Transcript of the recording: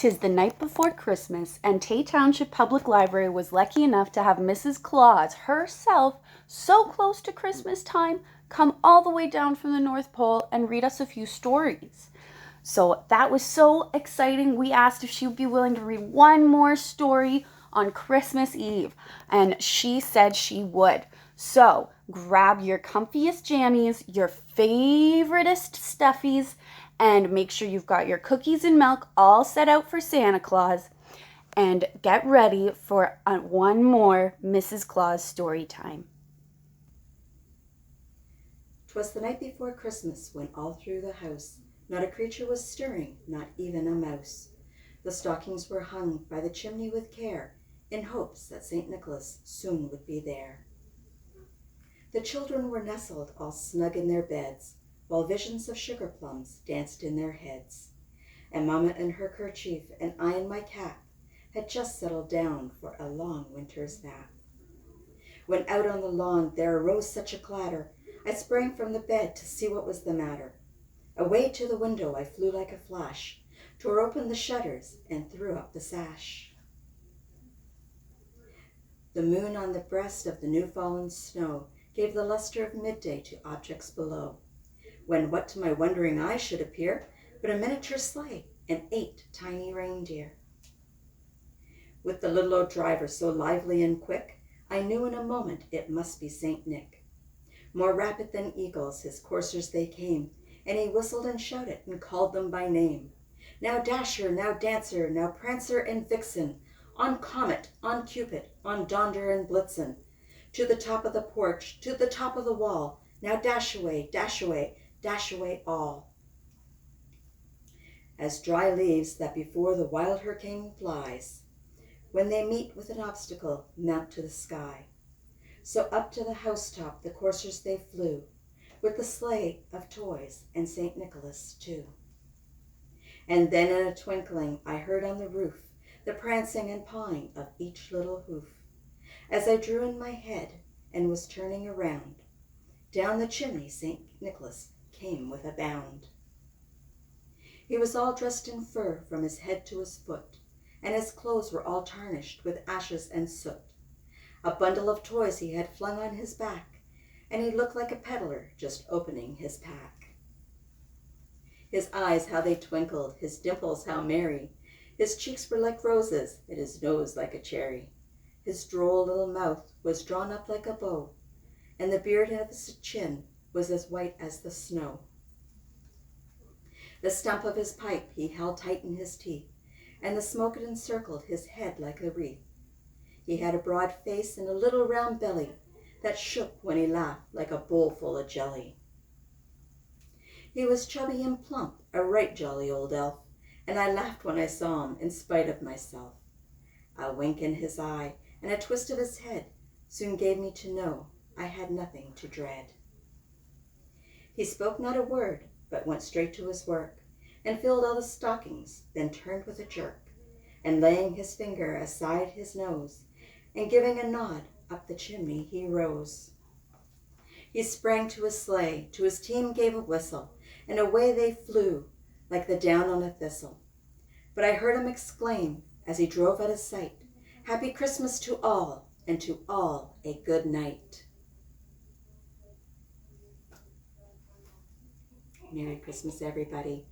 'Tis the night before Christmas, and Township Public Library was lucky enough to have Mrs. Claus herself, so close to Christmas time, come all the way down from the North Pole and read us a few stories. So that was so exciting. We asked if she would be willing to read one more story on Christmas Eve, and she said she would. So grab your comfiest jammies, your favoriteest stuffies, and make sure you've got your cookies and milk all set out for Santa Claus, and get ready for one more Mrs. Claus story time. 'Twas the night before Christmas, when all through the house not a creature was stirring, not even a mouse. The stockings were hung by the chimney with care, in hopes that St. Nicholas soon would be there. The children were nestled all snug in their beds, while visions of sugar plums danced in their heads. And Mamma in her kerchief, and I in my cap, had just settled down for a long winter's nap. When out on the lawn there arose such a clatter, I sprang from the bed to see what was the matter. Away to the window I flew like a flash, tore open the shutters, and threw up the sash. The moon on the breast of the new-fallen snow gave the luster of midday to objects below, when what to my wondering eye should appear but a miniature sleigh and 8 tiny reindeer. With the little old driver so lively and quick, I knew in a moment it must be St. Nick. More rapid than eagles his coursers they came, and he whistled and shouted and called them by name. Now Dasher, now Dancer, now Prancer and Vixen, on Comet, on Cupid, on Donder and Blitzen, to the top of the porch, to the top of the wall, now dash away, dash away, dash away all. As dry leaves that before the wild hurricane flies, when they meet with an obstacle, mount to the sky, so up to the housetop the coursers they flew, with the sleigh of toys and St. Nicholas too. And then in a twinkling I heard on the roof the prancing and pawing of each little hoof. As I drew in my head and was turning around, down the chimney St. Nicholas came with a bound. He was all dressed in fur from his head to his foot, and his clothes were all tarnished with ashes and soot. A bundle of toys he had flung on his back, and he looked like a peddler just opening his pack. His eyes, how they twinkled, his dimples, how merry. His cheeks were like roses, and his nose like a cherry. His droll little mouth was drawn up like a bow, and the beard of his chin was as white as the snow. The stump of his pipe he held tight in his teeth, and the smoke it encircled his head like a wreath. He had a broad face and a little round belly that shook when he laughed like a bowl full of jelly. He was chubby and plump, a right jolly old elf, and I laughed when I saw him in spite of myself. A wink in his eye and a twist of his head soon gave me to know I had nothing to dread. He spoke not a word, but went straight to his work, and filled all the stockings, then turned with a jerk, and laying his finger aside his nose, and giving a nod, up the chimney he rose. He sprang to his sleigh, to his team gave a whistle, and away they flew, like the down on a thistle. But I heard him exclaim, as he drove out of sight, "Happy Christmas to all, and to all a good night." Merry Christmas, everybody.